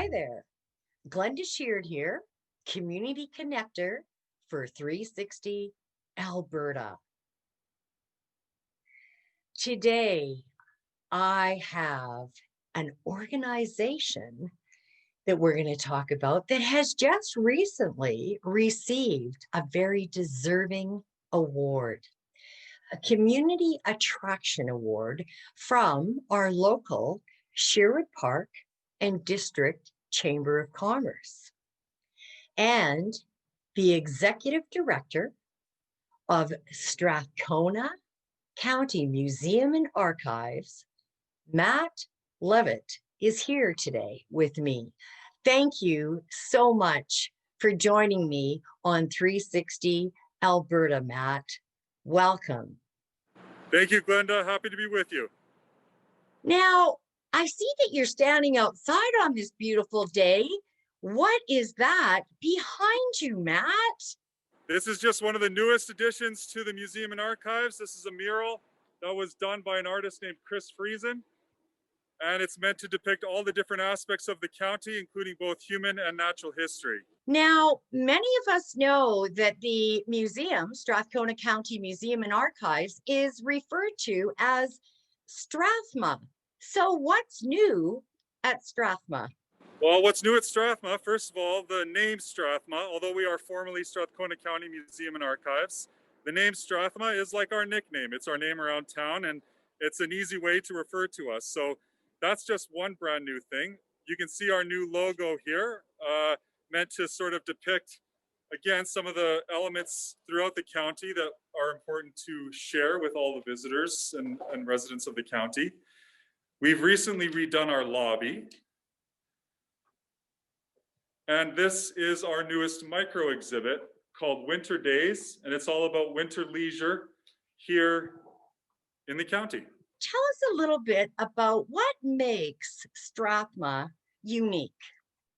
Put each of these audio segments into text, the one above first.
Hi there, Glenda Sheard here, Community Connector for 360 Alberta. Today, I have an organization that we're going to talk about that has just recently received a very deserving award, a Community Attraction Award from our local Sherwood Park and District Chamber of Commerce. And the executive director of Strathcona County Museum and Archives, Matt Levitt, is here today with me. Thank you so much for joining me on 360 Alberta, Matt. Welcome. Thank you, Glenda. Happy to be with you. Now, I see that you're standing outside on this beautiful day. What is that behind you, Matt? This is just one of the newest additions to the Museum and Archives. This is a mural that was done by an artist named Chris Friesen, and it's meant to depict all the different aspects of the county, including both human and natural history. Now, many of us know that the museum, Strathcona County Museum and Archives, is referred to as Strathma. So what's new at Strathma? Well, what's new at Strathma, first of all, the name Strathma, although we are formally Strathcona County Museum and Archives, the name Strathma is like our nickname. It's our name around town, and it's an easy way to refer to us. So that's just one brand new thing. You can see our new logo here, meant to sort of depict, again, some of the elements throughout the county that are important to share with all the visitors and residents of the county. We've recently redone our lobby. And this is our newest micro exhibit called Winter Days, and it's all about winter leisure here in the county. Tell us a little bit about what makes Strathma unique.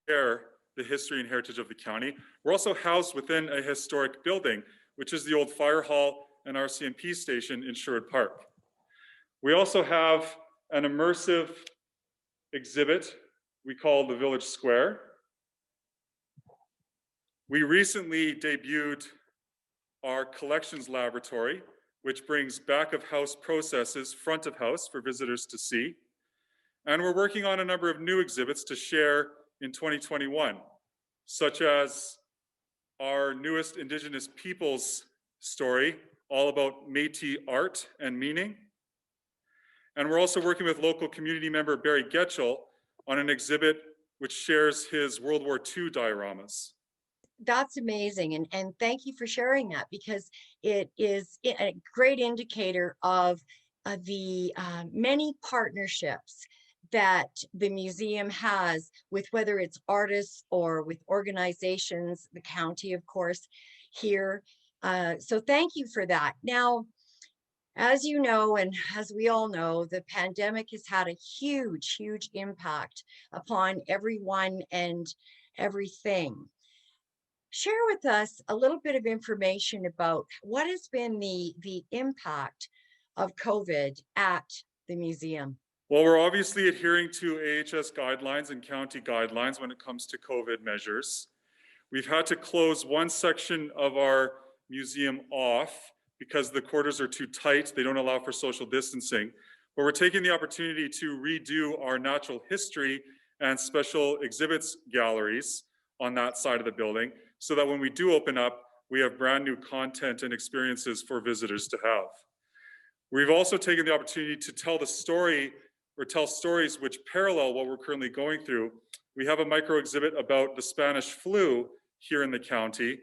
Share the history and heritage of the county. We're also housed within a historic building, which is the old fire hall and RCMP station in Sherwood Park. We also have an immersive exhibit we call the Village Square. We recently debuted our collections laboratory, which brings back of house processes front of house for visitors to see. And we're working on a number of new exhibits to share in 2021, such as our newest Indigenous peoples story, all about Métis art and meaning. And we're also working with local community member Barry Getchell on an exhibit which shares his World War II dioramas. That's amazing. And thank you for sharing that, because it is a great indicator of the many partnerships that the museum has with, whether it's artists or with organizations, the county, of course, here. So thank you for that. Now, as you know, and as we all know, the pandemic has had a huge, huge impact upon everyone and everything. Share with us a little bit of information about what has been the impact of COVID at the museum. Well, we're obviously adhering to AHS guidelines and county guidelines when it comes to COVID measures. We've had to close one section of our museum off because the quarters are too tight. They don't allow for social distancing. But we're taking the opportunity to redo our natural history and special exhibits galleries on that side of the building, so that when we do open up, we have brand new content and experiences for visitors to have. We've also taken the opportunity to tell the story, or tell stories which parallel what we're currently going through. We have a micro exhibit about the Spanish flu here in the county,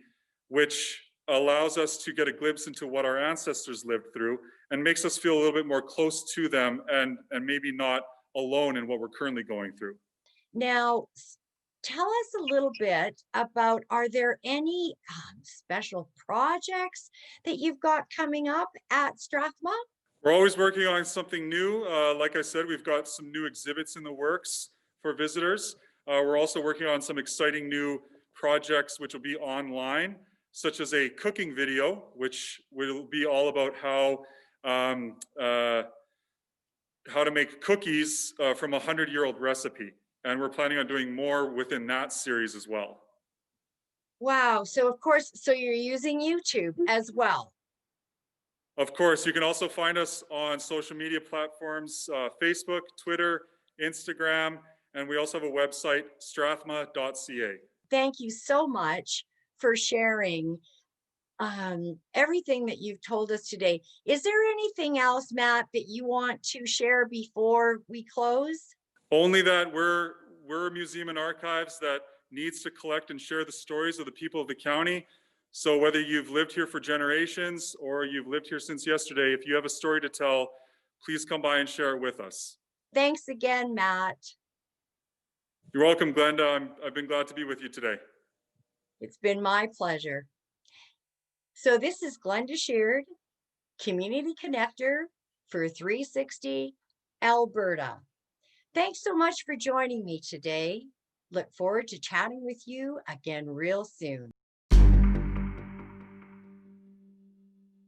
which allows us to get a glimpse into what our ancestors lived through and makes us feel a little bit more close to them and maybe not alone in what we're currently going through. Now, tell us a little bit about, are there any special projects that you've got coming up at Strathma? We're always working on something new. Like I said, we've got some new exhibits in the works for visitors. We're also working on some exciting new projects which will be online, such as a cooking video, which will be all about how to make cookies from a 100-year-old recipe. And we're planning on doing more within that series as well. Wow. So of course, so you're using YouTube as well. Of course, you can also find us on social media platforms, Facebook, Twitter, Instagram, and we also have a website, strathma.ca. Thank you so much for sharing everything that you've told us today. Is there anything else, Matt, that you want to share before we close? Only that we're a museum and archives that needs to collect and share the stories of the people of the county. So whether you've lived here for generations or you've lived here since yesterday, if you have a story to tell, please come by and share it with us. Thanks again, Matt. You're welcome, Glenda. I've been glad to be with you today. It's been my pleasure. So this is Glenda Sheard, Community Connector for 360 Alberta. Thanks so much for joining me today. Look forward to chatting with you again real soon.